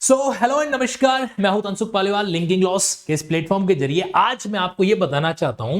Hello and नमस्कार, मैं हूं तनसुख पालीवाल। लिंकिंग लॉस के इस प्लेटफॉर्म के जरिए आज मैं आपको यह बताना चाहता हूं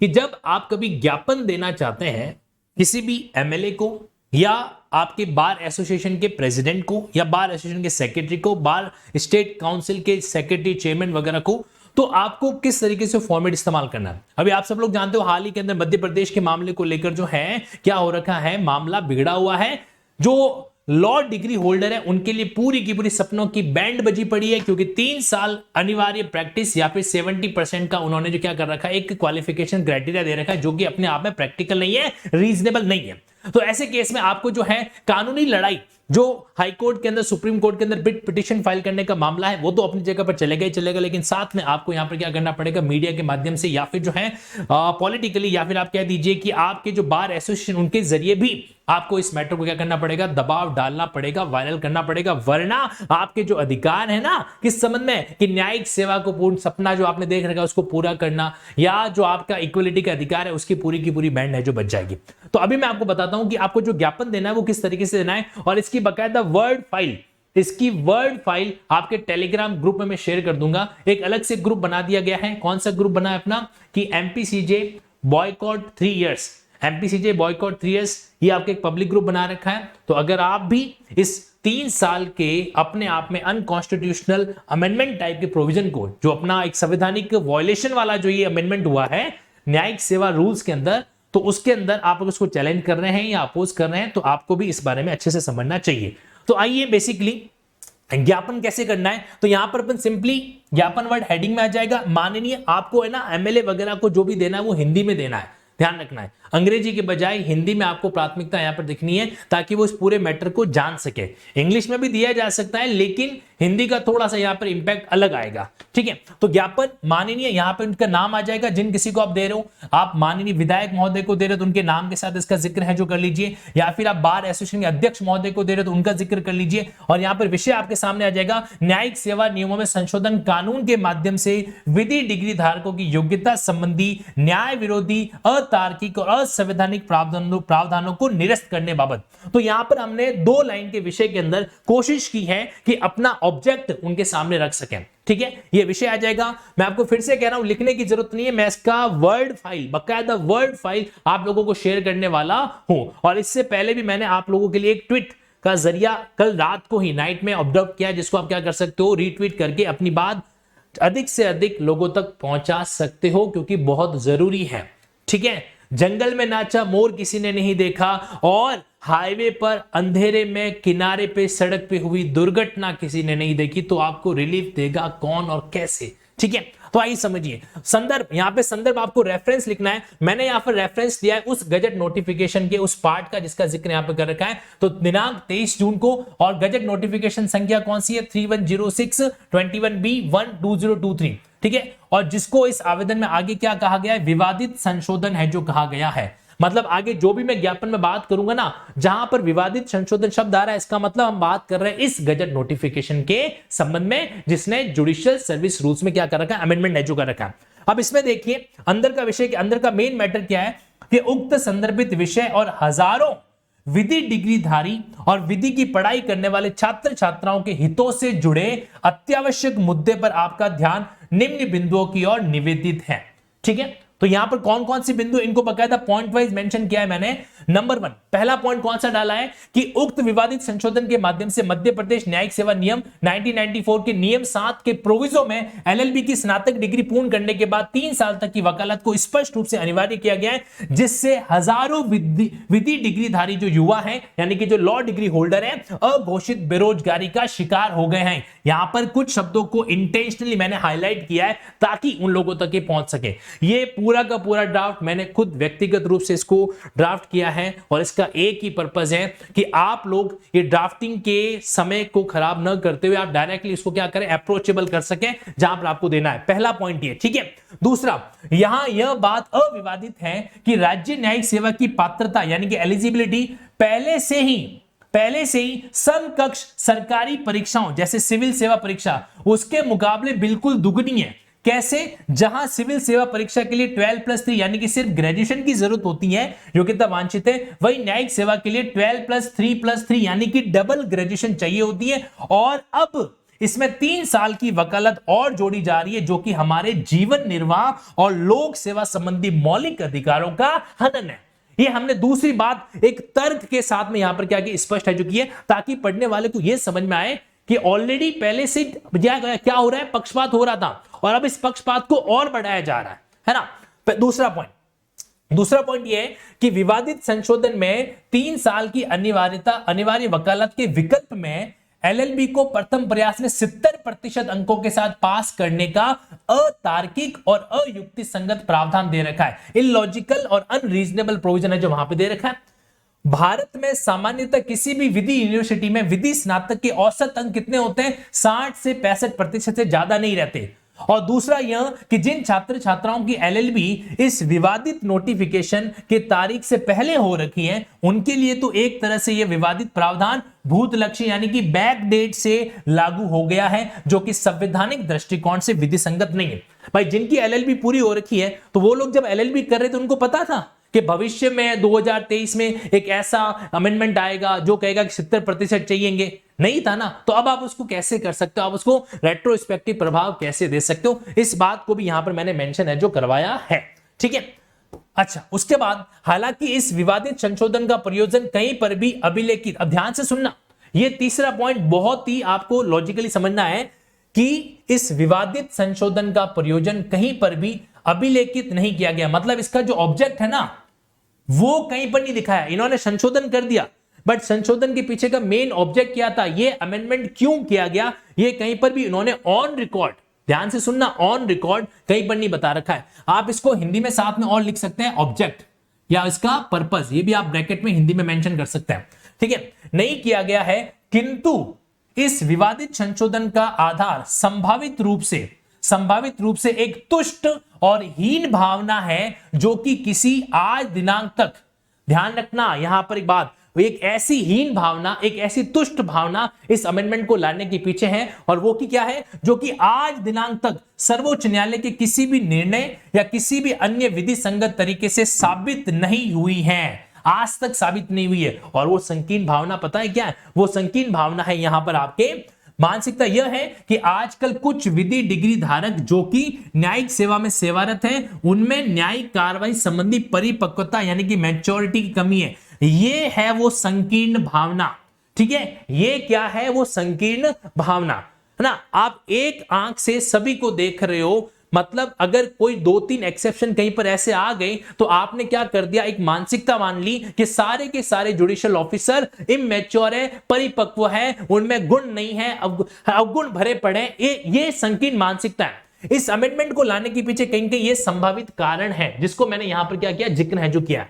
कि जब आप कभी ज्ञापन देना चाहते हैं किसी भी एमएलए को या आपके बार एसोसिएशन के प्रेसिडेंट को या बार एसोसिएशन के सेक्रेटरी को, बार स्टेट काउंसिल के सेक्रेटरी, चेयरमैन वगैरह को, तो आपको किस तरीके से फॉर्मेट इस्तेमाल करना है। अभी आप सब लोग जानते हो हाल ही के अंदर मध्य प्रदेश के मामले को लेकर जो है क्या हो रखा है, मामला बिगड़ा हुआ है। जो लॉ डिग्री होल्डर है उनके लिए पूरी की पूरी सपनों की बैंड बजी पड़ी है, क्योंकि 3 साल अनिवार्य प्रैक्टिस या फिर 70% का उन्होंने जो क्या कर रखा है, एक क्वालिफिकेशन क्राइटेरिया दे रखा है, जो कि अपने आप में प्रैक्टिकल नहीं है, रीजनेबल नहीं है। तो ऐसे केस में आपको जो है कानूनी लड़ाई, जो हाई कोर्ट के अंदर, सुप्रीम कोर्ट के अंदर बिट पिटीशन फाइल करने का मामला है, वो तो अपनी जगह पर चलेगा ही चलेगा, लेकिन साथ में आपको यहां पर क्या करना पड़ेगा, मीडिया के माध्यम से या फिर जो है पॉलिटिकली, या फिर आप कह दीजिए कि आपके जो बार एसोसिएशन उनके जरिए भी आपको इस मैटर को क्या करना पड़ेगा, दबाव डालना पड़ेगा, वायरल करना पड़ेगा, वरना आपके जो अधिकार है ना किस संबंध में, कि न्यायिक सेवा को पूर्ण सपना जो आपने देख रखा है उसको पूरा करना, या जो आपका इक्वलिटी का अधिकार है उसकी पूरी की पूरी बैंड है जो बच जाएगी। तो अभी मैं आपको बताता हूं कि आपको जो ज्ञापन देना है वो किस तरीके से देना है, और इसकी बकायदा इसकी वर्ड फाइल आपके टेलीग्राम ग्रुप में मैं शेयर कर दूंगा। एक अलग से ग्रुप बना दिया गया है। कौन सा ग्रुप बना है अपना, कि एमपीसीजे बॉयकॉट 3 इयर्स, एमपीसीजे बॉयकॉट 3 इयर्स, ये आपके एक पब्लिक ग्रुप बना रखा है। तो अगर आप भी इस 3 साल के अपने आप में अनकॉन्स्टिट्यूशनल अमेंडमेंट टाइप के प्रोविजन को, जो अपना एक संवैधानिक वायलेशन वाला जो ये अमेंडमेंट हुआ है न्यायिक सेवा रूल्स के अंदर, तो उसके अंदर आप लोग उसको चैलेंज कर रहे हैं या अपोज कर रहे हैं, तो आपको भी इस बारे में अच्छे से समझना चाहिए। तो आइए बेसिकली ज्ञापन कैसे करना है। तो यहां पर अपन सिंपली ज्ञापन वर्ड हेडिंग में आ जाएगा। माननीय आपको है ना एमएलए वगैरह को जो भी देना है वो हिंदी में देना है, ध्यान रखना है। अंग्रेजी के बजाय हिंदी में आपको प्राथमिकता यहां पर दिखनी है, ताकि वो इस पूरे मैटर को जान सके। इंग्लिश में भी दिया जा सकता है, लेकिन हिंदी का थोड़ा सा यहां पर इंपैक्ट अलग आएगा, ठीक है। तो ज्ञापन माननीय, यहां पर उनका नाम आ जाएगा, जिन किसी को आप दे रहे हो, आप माननीय विधायक महोदय को दे रहे हो तो उनके नाम के साथ इसका जिक्र है जो कर लीजिए, या फिर आप बार एसोसिएशन के अध्यक्ष महोदय को दे रहे हो तो उनका जिक्र कर लीजिए। और यहां पर विषय आपके सामने आ जाएगा, न्यायिक सेवा नियमों में संशोधन कानून के माध्यम से विधि डिग्री धारकों की योग्यता संबंधी न्याय विरोधी, अतार्किक और असंवैधानिक प्रावधानों को निरस्त करने बाबत। तो यहां पर हमने 2 लाइन के विषय के अंदर कोशिश की है कि अपना ऑब्जेक्ट उनके सामने रख सकें, ठीक है। ये विषय आ जाएगा। मैं आपको फिर से कह रहा हूं, लिखने की जरूरत नहीं है, मैं इसका वर्ड फाइल, बकायदा वर्ड फाइल आप लोगों को शेयर करने वाला हूं। और इससे पहले भी मैंने आप लोगों के लिए एक ट्वीट का जरिया कल रात को ही, नाइट में ऑब्जर्व किया, जिसको आप क्या कर सकते हो, रीट्वीट करके अपनी बात अधिक से अधिक लोगों तक पहुंचा सकते हो, क्योंकि बहुत जरूरी है, ठीक है। जंगल में नाचा मोर किसी ने नहीं देखा, और हाईवे पर अंधेरे में किनारे पे सड़क पे हुई दुर्घटना किसी ने नहीं देखी। तो आपको रिलीफ देगा कौन और कैसे, ठीक है। तो आइए समझिए संदर्भ, यहां पे संदर्भ आपको रेफरेंस लिखना है। मैंने यहां पर रेफरेंस दिया है उस गजट नोटिफिकेशन के उस पार्ट का जिसका जिक्र यहां पे कर रखा है। तो दिनांक 23 जून को, और गजट नोटिफिकेशन संख्या कौन सी है, 3106-21B12023, ठीक है। और जिसको इस आवेदन में आगे क्या कहा गया है, विवादित संशोधन है जो कहा गया है। मतलब आगे जो भी मैं ज्ञापन में बात करूंगा ना, जहां पर विवादित संशोधन शब्द आ रहा है, इसका मतलब हम बात कर रहे हैं इस गजट नोटिफिकेशन के संबंध में, जिसने जुडिशियल सर्विस रूल्स में क्या कर रखा है, अमेंडमेंट है जो कर रखा है। अब इसमें देखिए अंदर का विषय के अंदर का मेन मैटर क्या है, कि उक्त संदर्भित विषय और हजारों विधि डिग्रीधारी और विधि की पढ़ाई करने वाले छात्र छात्राओं के हितों से जुड़े अत्यावश्यक मुद्दे पर आपका ध्यान निम्न बिंदुओं की ओर निवेदित है, ठीक है। तो यहां पर कौन कौन सी बिंदु, इनको बकायदा पॉइंट वाइज मेंशन किया है मैंने। नंबर 1, पहला पॉइंट कौन सा डाला है, कि उक्त विवादित संशोधन के माध्यम से मध्य प्रदेश न्यायिक सेवा नियम 1994 के नियम 7 के प्रोविजो में एलएलबी की स्नातक डिग्री पूर्ण करने के बाद 3 साल तक की वकालत को स्पष्ट रूप से अनिवार्य किया गया है, जिससे हजारों विधि डिग्रीधारी जो युवा है, यानी कि जो लॉ डिग्री होल्डर है, अघोषित बेरोजगारी का शिकार हो गए हैं। यहां पर कुछ शब्दों को इंटेंशनली मैंने हाईलाइट किया है ताकि उन लोगों तक ये पहुंच सके। ये पूरा का पूरा ड्राफ्ट मैंने खुद व्यक्तिगत रूप से इसको ड्राफ्ट किया है, और इसका एक ही पर्पस है कि आप लोग ये ड्राफ्टिंग के समय को खराब न करते हुए आप डायरेक्टली इसको क्या करें, अप्रोचेबल कर सकें जहां पर आपको देना है। पहला पॉइंट ये, ठीक है। दूसरा, यहां यह बात अविवादित है कि राज्य न्यायिक सेवा की पात्रता यानी कि एलिजिबिलिटी पहले से ही समकक्ष सरकारी परीक्षाओं जैसे सिविल सेवा परीक्षा उसके मुकाबले बिल्कुल दुगनी है। कैसे? जहां सिविल सेवा परीक्षा के लिए 12+3 यानी कि सिर्फ ग्रेजुएशन की जरूरत होती है, योग्यता वांछित है, वही न्यायिक सेवा के लिए 12+3+3 यानी कि डबल ग्रेजुएशन चाहिए होती है। और अब इसमें 3 साल की वकालत और जोड़ी जा रही है, जो कि हमारे जीवन निर्वाह और लोक सेवा संबंधी मौलिक अधिकारों का हनन है। ये हमने दूसरी बात एक तर्क के साथ में यहां पर क्या की स्पष्ट है चुकी है, ताकि पढ़ने वाले को यह समझ में आए कि ऑलरेडी पहले से क्या हो रहा है, पक्षपात हो रहा था और अब इस पक्षपात को और बढ़ाया जा रहा है ना। दूसरा पॉइंट यह है कि विवादित संशोधन में 3 साल की अनिवार्य वकालत के विकल्प में एलएलबी को प्रथम प्रयास में 70% अंकों के साथ पास करने का अतार्किक और अयुक्ति संगत प्रावधान दे रखा है। इलॉजिकल और अनरीजनेबल प्रोविजन है जो वहां पे दे रखा है। भारत में सामान्यतः किसी भी विधि यूनिवर्सिटी में विधि स्नातक के औसत अंक कितने होते हैं, 60 से 65% से ज्यादा नहीं रहते। और दूसरा यह कि जिन छात्र छात्राओं की एलएलबी इस विवादित नोटिफिकेशन के तारीख से पहले हो रखी है, उनके लिए तो एक तरह से यह विवादित प्रावधान भूतलक्षी यानी कि बैक डेट से लागू हो गया है, जो कि संवैधानिक दृष्टिकोण से विधि संगत नहीं है। भाई जिनकी एलएलबी पूरी हो रखी है, तो वो लोग जब एलएलबी कर रहे थे उनको पता था कि भविष्य में 2023 में एक ऐसा अमेंडमेंट आएगा जो कहेगा कि 70% चाहिएंगे, नहीं था ना। तो अब आप उसको कैसे कर सकते हो, आप उसको रेट्रोस्पेक्टिव प्रभाव कैसे दे सकते हो, इस बात को भी यहां पर मैंने मेंशन है जो करवाया है, ठीक है। अच्छा, उसके बाद हालांकि इस विवादित संशोधन का प्रयोजन कहीं पर भी अभिलेखित, अब ध्यान से सुनना, यह तीसरा पॉइंट बहुत ही आपको लॉजिकली समझना है कि इस विवादित संशोधन का प्रयोजन कहीं पर भी अभिलेखित नहीं किया गया। मतलब इसका जो ऑब्जेक्ट है ना, वो कहीं पर नहीं दिखाया। इन्होंने संशोधन कर दिया, बट संशोधन के पीछे का मेन ऑब्जेक्ट क्या था, ये अमेंडमेंट क्यों किया गया, ये कहीं पर भी इन्होंने ऑन रिकॉर्ड, ध्यान से सुनना, ऑन रिकॉर्ड कहीं पर नहीं बता रखा है। आप इसको हिंदी में साथ में और लिख सकते हैं, ऑब्जेक्ट या इसका पर्पस, ये भी आप ब्रैकेट में हिंदी में मेंशन कर सकते हैं, ठीक है। नहीं किया गया है, किंतु इस विवादित संशोधन का आधार संभावित रूप से एक तुष्ट और हीन भावना है, जो कि किसी आज दिनांक तक, ध्यान रखना यहां पर एक बात, एक ऐसी हीन भावना, एक ऐसी तुष्ट भावना इस अमेंडमेंट को लाने के पीछे है, और वो की क्या है, जो कि आज दिनांक तक सर्वोच्च न्यायालय के किसी भी निर्णय या किसी भी अन्य विधि संगत तरीके से साबित नहीं हुई है, आज तक साबित नहीं हुई है। और वो संकीर्ण भावना पता है क्या है, वो संकीर्ण भावना है यहां पर आपके मानसिकता यह है कि आजकल कुछ विधि डिग्री धारक जो कि न्यायिक सेवा में सेवारत हैं, उनमें न्यायिक कार्रवाई संबंधी परिपक्वता यानी कि मैच्योरिटी की कमी है। ये है वो संकीर्ण भावना, ठीक है। ये क्या है, वो संकीर्ण भावना है ना। आप एक आंख से सभी को देख रहे हो, मतलब अगर कोई 2-3 एक्सेप्शन कहीं पर ऐसे आ गए तो आपने क्या कर दिया, एक मानसिकता मान ली कि सारे के सारे जुडिशियल ऑफिसर इमैच्योर है, परिपक्व है, उनमें गुण नहीं है, अवगुण भरे पड़े। ये संकीर्ण मानसिकता है। इस अमेंडमेंट को लाने के पीछे कहीं कहीं ये संभावित कारण है, जिसको मैंने यहां पर क्या किया, जिक्र है जो किया।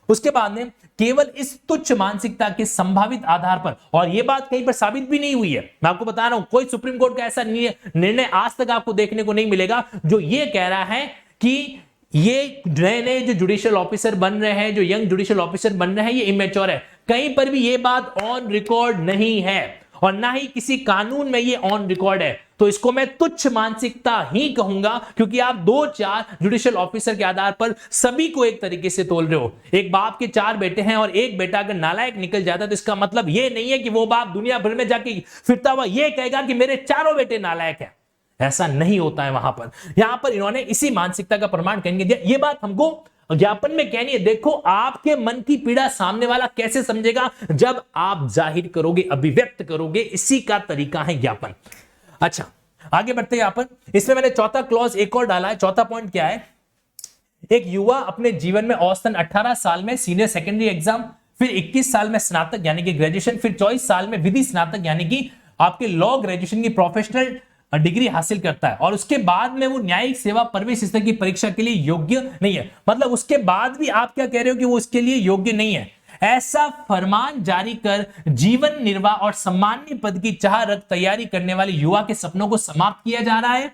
उसके बाद में केवल इस तुच्छ मानसिकता के संभावित आधार पर, और यह बात कहीं पर साबित भी नहीं हुई है, मैं आपको बता रहा हूं, कोई सुप्रीम कोर्ट का ऐसा निर्णय आज तक आपको देखने को नहीं मिलेगा जो यह कह रहा है कि ये नए जो जुडिशियल ऑफिसर बन रहे हैं, जो यंग जुडिशियल ऑफिसर बन रहे हैं, ये इमेच्योर है। कहीं पर भी यह बात ऑन रिकॉर्ड नहीं है, और ना ही किसी कानून में ये ऑन रिकॉर्ड है। तो इसको मैं तुच्छ मानसिकता ही कहूंगा, क्योंकि आप 2-4 जुडिशियल ऑफिसर के आधार पर सभी को एक तरीके से तोल रहे हो। एक बाप के 4 बेटे हैं और एक बेटा अगर नालायक निकल जाता है, तो इसका मतलब ये नहीं है कि वो बाप दुनिया भर में जाके फिरता हुआ ये कहेगा कि मेरे चारों बेटे नालायक हैं। ऐसा नहीं होता है वहां पर। यहां पर इन्होंने इसी मानसिकता का प्रमाण कहेंगे दिया। ये बात हमको ज्ञापन में कहनी है। देखो आपके मन की पीड़ा सामने वाला कैसे समझेगा, जब आप जाहिर करोगे, अभिव्यक्त करोगे, इसी का तरीका है ज्ञापन। अच्छा, आगे बढ़ते हैं। यहां पर इसमें मैंने चौथा क्लॉज एक और डाला है। चौथा पॉइंट क्या है, एक युवा अपने जीवन में औसतन 18 साल में सीनियर सेकेंडरी एग्जाम, फिर 21 साल में स्नातक यानी कि ग्रेजुएशन, फिर 24 साल में विधि स्नातक यानी कि आपके लॉ ग्रेजुएशन की प्रोफेशनल डिग्री हासिल करता है, और उसके बाद में वो न्यायिक सेवा प्रवेश स्तर की परीक्षा के लिए योग्य नहीं है। मतलब उसके बाद भी आप क्या कह रहे हो कि वो उसके लिए योग्य नहीं है। ऐसा फरमान जारी कर जीवन निर्वाह और सम्माननीय पद की चाह रख तैयारी करने वाले युवा के सपनों को समाप्त किया जा रहा है।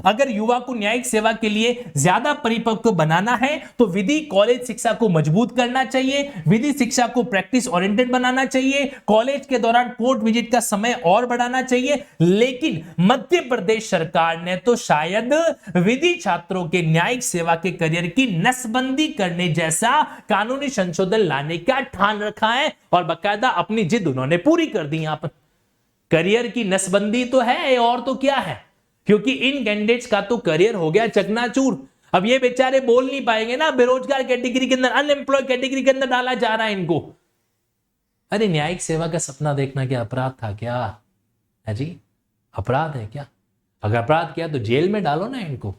अगर युवा को न्यायिक सेवा के लिए ज्यादा परिपक्व बनाना है तो विधि कॉलेज शिक्षा को मजबूत करना चाहिए, विधि शिक्षा को प्रैक्टिस ओरिएंटेड बनाना चाहिए, कॉलेज के दौरान कोर्ट विजिट का समय और बढ़ाना चाहिए। लेकिन मध्य प्रदेश सरकार ने तो शायद विधि छात्रों के न्यायिक सेवा के करियर की नसबंदी करने जैसा कानूनी संशोधन लाने का ठान रखा है, और बाकायदा अपनी जिद उन्होंने पूरी कर दी। यहां पर करियर की नसबंदी तो है और तो क्या है, क्योंकि इन कैंडिडेट्स का तो करियर हो गया चकनाचूर। अब ये बेचारे बोल नहीं पाएंगे ना, बेरोजगार कैटेगरी के अंदर, अनएम्प्लॉयड कैटेगरी के अंदर डाला जा रहा है इनको। अरे न्यायिक सेवा का सपना देखना क्या अपराध था क्या है जी? अपराध है क्या? अगर अपराध किया तो जेल में डालो ना इनको।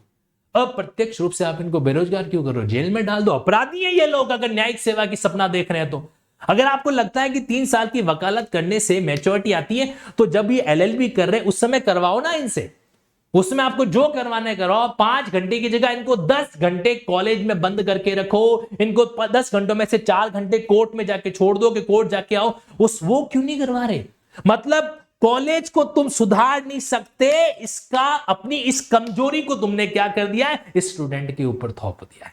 अप्रत्यक्ष रूप से आप इनको बेरोजगार क्यों कर रहे हो? जेल में डाल दो। अपराधी है ये लोग अगर न्यायिक सेवा की सपना देख रहे हैं तो। अगर आपको लगता है कि 3 साल की वकालत करने से मैच्योरिटी आती है, तो जब ये एलएलबी कर रहे हैं उस समय करवाओ ना इनसे। उसमें आपको जो करवाना है करवाओ। 5 घंटे की जगह इनको 10 घंटे कॉलेज में बंद करके रखो। इनको 10 घंटों में से 4 घंटे कोर्ट में जाके छोड़ दो कि कोर्ट जाके आओ। वो क्यों नहीं करवा रहे? मतलब कॉलेज को तुम सुधार नहीं सकते, इसका अपनी इस कमजोरी को तुमने क्या कर दिया है? इस स्टूडेंट के ऊपर थोप दिया है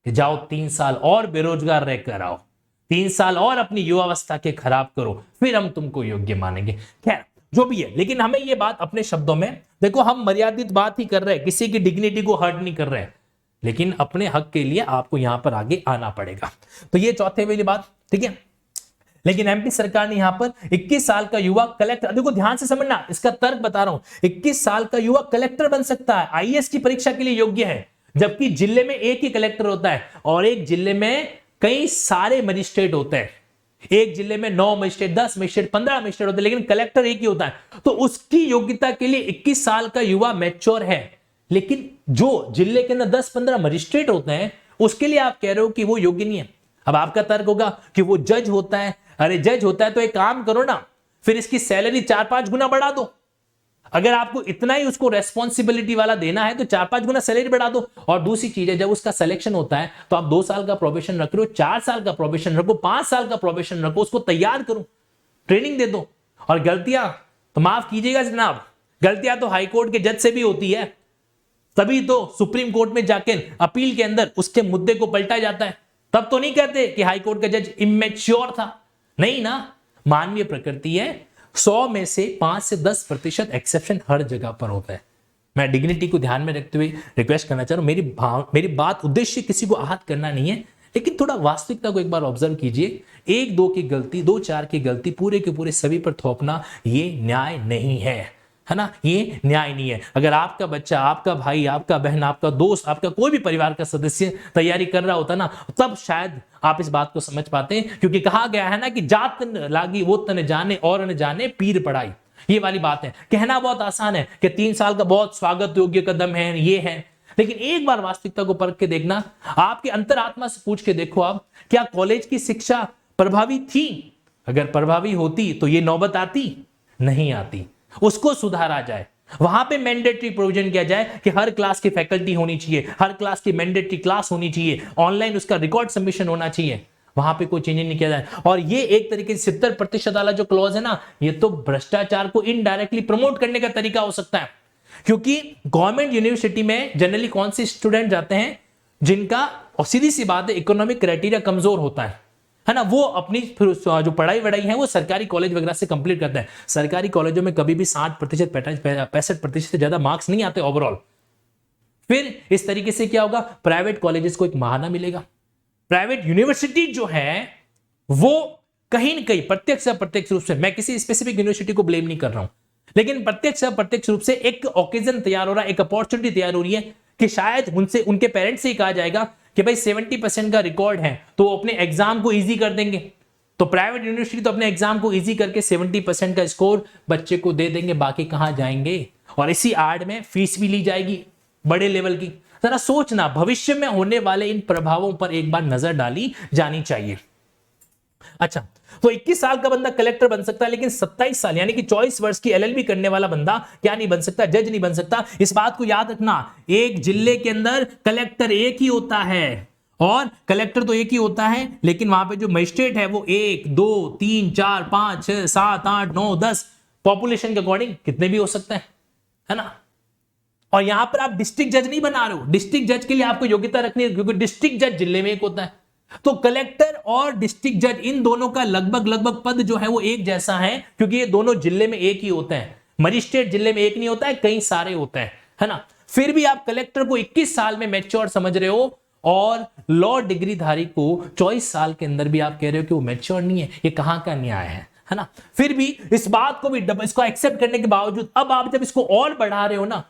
कि जाओ 3 साल और बेरोजगार रहकर आओ, 3 साल और अपनी युवावस्था के खराब करो, फिर हम तुमको योग्य मानेंगे। खैर जो भी है, लेकिन हमें ये बात अपने शब्दों में देखो, हम मर्यादित बात ही कर रहे हैं, किसी की डिग्निटी को हर्ट नहीं कर रहे हैं, लेकिन अपने हक के लिए आपको यहां पर आगे आना पड़ेगा। तो ये चौथे वाली बात, ठीक है। लेकिन एमपी सरकार ने यहां पर 21 साल का युवा कलेक्टर, देखो ध्यान से समझना, इसका तर्क बता रहा हूं, 21 साल का युवा कलेक्टर बन सकता है, आईएएस की परीक्षा के लिए योग्य है, जबकि जिले में एक ही कलेक्टर होता है और एक जिले में कई सारे मजिस्ट्रेट होते हैं। एक जिले में 9 मजिस्ट्रेट, 10 मजिस्ट्रेट, 15 मजिस्ट्रेट होते हैं, लेकिन कलेक्टर एक ही होता है। तो उसकी योग्यता के लिए 21 साल का युवा मैच्योर है। लेकिन जो जिले के अंदर 10-15 मजिस्ट्रेट होते हैं, उसके लिए आप कह रहे हो कि वो योग्य नहीं है। अब आपका तर्क होगा कि वो जज होता है। अरे जज होता है तो एक काम करो ना, फिर इसकी सैलरी 4-5 गुना बढ़ा दो। अगर आपको इतना ही उसको रेस्पॉन्सिबिलिटी वाला देना है तो 4-5 गुना सैलरी बढ़ा दो। और दूसरी चीज है, जब उसका सिलेक्शन होता है तो आप 2 साल का प्रोबेशन रख रहे हो, 4 साल का प्रोबेशन रखो, 5 साल का प्रोबेशन रखो, उसको तैयार करो, ट्रेनिंग दे दो। और गलतियां तो माफ कीजिएगा जनाब, गलतियां तो हाईकोर्ट के जज से भी होती है, तभी तो सुप्रीम कोर्ट में जाके अपील के अंदर उसके मुद्दे को पलटा जाता है। तब तो नहीं कहते कि हाईकोर्ट का जज इमेच्योर था, नहीं ना, मानवीय प्रकृति है। 100 में से 5 से 10% एक्सेप्शन हर जगह पर होता है। मैं डिग्निटी को ध्यान में रखते हुए रिक्वेस्ट करना चाह रहा हूं, मेरी बात उद्देश्य किसी को आहत करना नहीं है, लेकिन थोड़ा वास्तविकता को एक बार ऑब्जर्व कीजिए। 1-2 की गलती, 2-4 की गलती पूरे के पूरे सभी पर थोपना ये न्याय नहीं है ना, ये न्याय नहीं है। अगर आपका बच्चा, आपका भाई, आपका बहन, आपका दोस्त, आपका कोई भी परिवार का सदस्य तैयारी कर रहा होता ना, तब शायद आप इस बात को समझ पाते हैं। क्योंकि कहा गया है ना कि जात लागी वो तन जाने और न जाने पीर पढ़ाई, ये वाली बात है। कहना बहुत आसान है कि 3 साल का बहुत स्वागत योग्य कदम है, ये है, लेकिन एक बार वास्तविकता को परख के देखना, आपके अंतरात्मा से पूछ के देखो आप, क्या कॉलेज की शिक्षा प्रभावी थी? अगर प्रभावी होती तो ये नौबत आती? नहीं आती। उसको सुधारा जाए, वहां पे मैंडेटरी प्रोविजन किया जाए कि हर क्लास की फैकल्टी होनी चाहिए, हर क्लास की मैंडेटरी क्लास होनी चाहिए, ऑनलाइन उसका रिकॉर्ड सबमिशन होना चाहिए, वहां पे कोई चेंज नहीं किया जाए। और ये एक तरीके से 70% वाला जो क्लॉज है ना, ये तो भ्रष्टाचार को इनडायरेक्टली प्रमोट करने का तरीका हो सकता है। क्योंकि गवर्नमेंट यूनिवर्सिटी में जनरली कौन से स्टूडेंट जाते हैं जिनका, और सीधी सी बात है, इकोनॉमिक क्राइटेरिया कमजोर होता है ना, वो अपनी फिर जो पढ़ाई वढ़ाई है वो सरकारी कॉलेज वगैरह से कंप्लीट करते हैं। सरकारी कॉलेजों में कभी भी 60%, 65% से ज्यादा मार्क्स नहीं आते ओवरऑल। फिर इस तरीके से क्या होगा, प्राइवेट कॉलेजेस को एक महाना मिलेगा। प्राइवेट यूनिवर्सिटी जो है वो कहीं न कहीं प्रत्यक्ष अप्रत्यक्ष रूप से, मैं किसी स्पेसिफिक यूनिवर्सिटी को ब्लेम नहीं कर रहा हूं, लेकिन प्रत्यक्ष अप्रत्यक्ष रूप से एक ओकेजन तैयार हो रहा है, एक अपॉर्चुनिटी तैयार हो रही है कि शायद उनसे, उनके पेरेंट्स से ही कहा जाएगा कि भाई 70% का रिकॉर्ड है तो वो अपने एग्जाम को इजी कर देंगे। तो प्राइवेट यूनिवर्सिटी तो अपने एग्जाम को इजी करके 70% का स्कोर बच्चे को दे देंगे, बाकी कहां जाएंगे? और इसी आड़ में फीस भी ली जाएगी बड़े लेवल की। जरा सोचना, भविष्य में होने वाले इन प्रभावों पर एक बार नजर डाली जानी चाहिए। अच्छा, तो 21 साल का बंदा कलेक्टर बन सकता है, लेकिन 27 साल यानी कि 24 वर्ष की एलएलबी करने वाला बंदा क्या नहीं बन सकता? जज नहीं बन सकता। इस बात को याद रखना, एक जिले के अंदर कलेक्टर एक ही होता है, और कलेक्टर तो एक ही होता है, लेकिन वहां पे जो मजिस्ट्रेट है वो 1, 2, 3, 4, 5, 6, 7, 8, 9, 10 पॉपुलेशन के अकॉर्डिंग कितने भी हो सकते हैं, है ना। और यहां पर आप डिस्ट्रिक्ट जज नहीं बना रहे हो, डिस्ट्रिक्ट जज के लिए आपको योग्यता रखनी है, क्योंकि डिस्ट्रिक्ट जज जिले में एक होता है। तो कलेक्टर और डिस्ट्रिक्ट जज, इन दोनों का लगभग पद जो है वो एक जैसा है, क्योंकि ये दोनों जिले में एक ही होते हैं। मजिस्ट्रेट जिले में एक नहीं होता है, कई सारे होते हैं, है ना। फिर भी आप कलेक्टर को 21 साल में मैच्योर समझ रहे हो, और लॉ डिग्री धारी को 24 साल के अंदर भी आप कह रहे हो कि वो मैच्योर नहीं है। ये कहां का न्याय है है ना। फिर भी इस बात को भी इसको एक्सेप्ट करने के बावजूद अब आप जब इसको और बढ़ा रहे हो ना,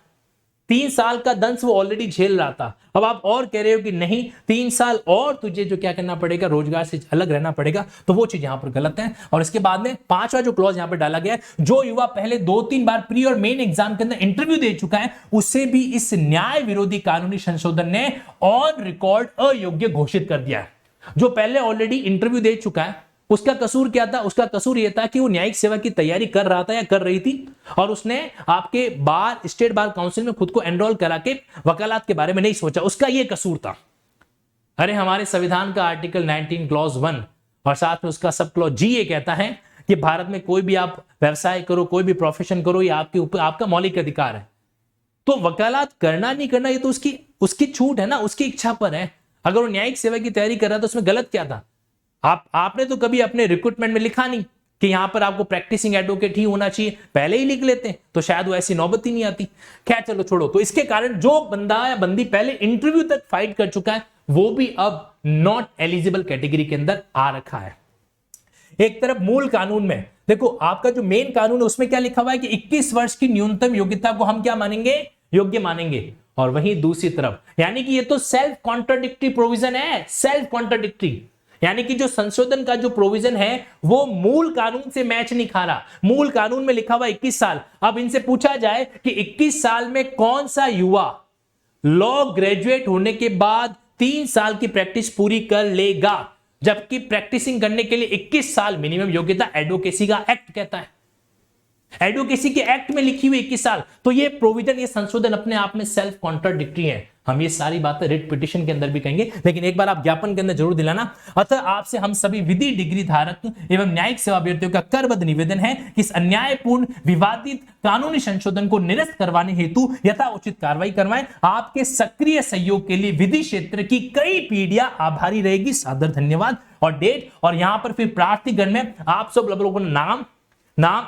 3 साल का दंश वो ऑलरेडी झेल रहा था, अब आप और कह रहे हो कि नहीं 3 साल और तुझे जो क्या करना पड़ेगा, रोजगार से अलग रहना पड़ेगा, तो वो चीज यहां पर गलत है। और इसके बाद में 5वां जो क्लॉज यहां पर डाला गया है, जो युवा पहले 2-3 बार प्री और मेन एग्जाम के अंदर इंटरव्यू दे चुका है, उसे भी इस न्याय विरोधी कानूनी संशोधन ने ऑन रिकॉर्ड अयोग्य घोषित कर दिया है। जो पहले ऑलरेडी इंटरव्यू दे चुका है, उसका कसूर क्या था? उसका कसूर यह था कि वो न्यायिक सेवा की तैयारी कर रहा था या कर रही थी, और उसने आपके बार स्टेट बार काउंसिल में खुद को एनरोल करा के वकालत के बारे में नहीं सोचा, उसका यह कसूर था। अरे हमारे संविधान का आर्टिकल 19 क्लॉज 1 और साथ में उसका सब क्लॉज जी ये कहता है कि भारत में कोई भी आप व्यवसाय करो, कोई भी प्रोफेशन करो, ये आपके ऊपर आपका मौलिक अधिकार है। तो वकालत करना नहीं करना ये तो उसकी छूट है ना, उसकी इच्छा पर है। अगर वो न्यायिक सेवा की तैयारी कर रहा था तो उसमें गलत क्या था? आपने तो कभी अपने रिक्रूटमेंट में लिखा नहीं कि यहां पर आपको प्रैक्टिसिंग एडवोकेट ही होना चाहिए, पहले ही लिख लेते हैं तो शायद वो ऐसी नौबत ही नहीं आती। खैर चलो छोड़ो। तो इसके कारण जो बंदा या बंदी पहले इंटरव्यू तक फाइट कर चुका है, वो भी अब नॉट एलिजिबल कैटेगरी के अंदर आ रखा है। एक तरफ मूल कानून में देखो, आपका जो मेन कानून है उसमें क्या लिखा हुआ है कि 21 वर्ष की न्यूनतम योग्यता को हम क्या मानेंगे? योग्य मानेंगे। और वहीं दूसरी तरफ, यानी कि ये तो सेल्फ कॉन्ट्राडिक्टरी प्रोविजन है, सेल्फ कॉन्ट्राडिक्टरी, यानी कि जो संशोधन का जो प्रोविजन है वो मूल कानून से मैच नहीं खा रहा। मूल कानून में लिखा हुआ 21 साल। अब इनसे पूछा जाए कि 21 साल में कौन सा युवा लॉ ग्रेजुएट होने के बाद 3 साल की प्रैक्टिस पूरी कर लेगा, जबकि प्रैक्टिसिंग करने के लिए 21 साल मिनिमम योग्यता एडवोकेसी का एक्ट कहता है। एडवोकेसी के एक्ट में लिखी हुई 21 साल। तो ये प्रोविजन, ये संशोधन अपने आप में सेल्फ कॉन्ट्राडिक्टरी है। हम ये सारी बातें रिट पिटीशन के अंदर भी कहेंगे, लेकिन एक बार आप ज्ञापन के अंदर जरूर दिलाना। अतः आपसे हम सभी विधि डिग्री धारक एवं न्यायिक सेवा अभ्यर्थियों का करबद्ध निवेदन है कि इस अन्यायपूर्ण विवादित कानूनी संशोधन को निरस्त करवाने हेतु यथाउचित कार्रवाई करवाएं। आपके सक्रिय सहयोग के लिए विधि क्षेत्र की कई पीढ़ियां आभारी रहेगी। सादर धन्यवाद। और डेट, और यहां पर फिर प्रार्थीगण में आप सब लोगों को नाम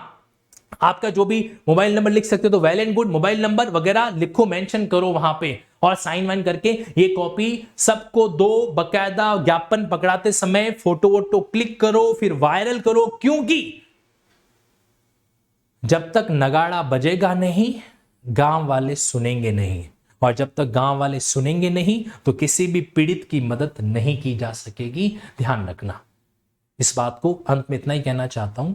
आपका जो भी मोबाइल नंबर लिख सकते हो तो well and good, mobile number वगैरह लिखो, मेंशन करो वहां पे, और साइन वाइन करके ये कॉपी सबको दो। बकायदा ज्ञापन पकड़ाते समय फोटो वोटो क्लिक करो, फिर वायरल करो, क्योंकि जब तक नगाड़ा बजेगा नहीं गांव वाले सुनेंगे नहीं, और जब तक गांव वाले सुनेंगे नहीं तो किसी भी पीड़ित की मदद नहीं की जा सकेगी। ध्यान रखना। इस बात को अंत में इतना ही कहना चाहता हूं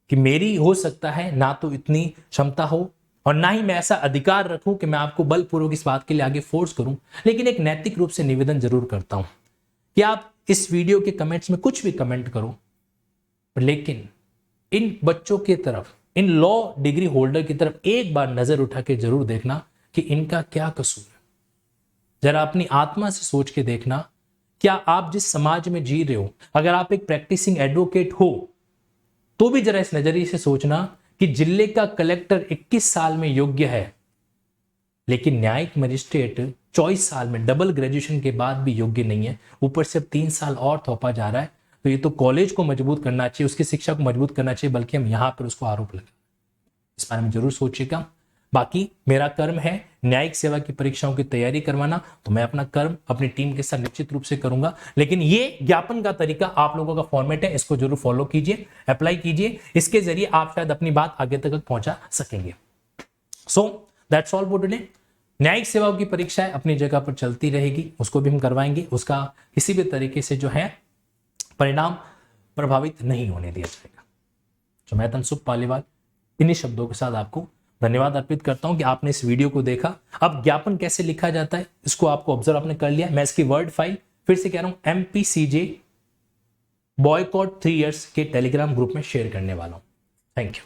कि मेरी हो सकता है ना तो इतनी क्षमता हो और ना ही मैं ऐसा अधिकार रखूं कि मैं आपको बलपूर्वक इस बात के लिए आगे फोर्स करूं, लेकिन एक नैतिक रूप से निवेदन जरूर करता हूं कि आप इस वीडियो के कमेंट्स में कुछ भी कमेंट करो, लेकिन इन बच्चों की तरफ, इन लॉ डिग्री होल्डर की तरफ एक बार नजर उठा के जरूर देखना कि इनका क्या कसूर है। जरा अपनी आत्मा से सोच के देखना, क्या आप जिस समाज में जी रहे हो, अगर आप एक प्रैक्टिसिंग एडवोकेट हो तो भी जरा इस नजरिए से सोचना कि जिले का कलेक्टर 21 साल में योग्य है, लेकिन न्यायिक मजिस्ट्रेट 24 साल में डबल ग्रेजुएशन के बाद भी योग्य नहीं है, ऊपर से 3 साल और थोपा जा रहा है। तो ये तो कॉलेज को मजबूत करना चाहिए, उसकी शिक्षा को मजबूत करना चाहिए, बल्कि हम यहां पर उसको आरोप लगा। इस बारे में जरूर सोचिएगा। बाकी मेरा कर्म है न्यायिक सेवा की परीक्षाओं की तैयारी करवाना, तो मैं अपना कर्म अपनी टीम के साथ निश्चित रूप से करूंगा, लेकिन ये ज्ञापन का तरीका आप लोगों का फॉर्मेट है, इसको जरूर फॉलो कीजिए, अप्लाई कीजिए। इसके जरिए आप शायद अपनी बात आगे तक पहुंचा सकेंगे। So that's all for today. न्यायिक सेवाओं की परीक्षाएं अपनी जगह पर चलती रहेगी, उसको भी हम करवाएंगे, उसका किसी भी तरीके से जो है परिणाम प्रभावित नहीं होने दिया जाएगा। तो मैं तनसुख पालीवाल इन्हीं शब्दों के साथ आपको धन्यवाद अर्पित करता हूं कि आपने इस वीडियो को देखा। अब ज्ञापन कैसे लिखा जाता है इसको आपको ऑब्जर्व आपने कर लिया। मैं इसकी वर्ड फाइल फिर से कह रहा हूं, MPCJ बॉयकॉट 3 इयर्स के टेलीग्राम ग्रुप में शेयर करने वाला हूं। Thank you.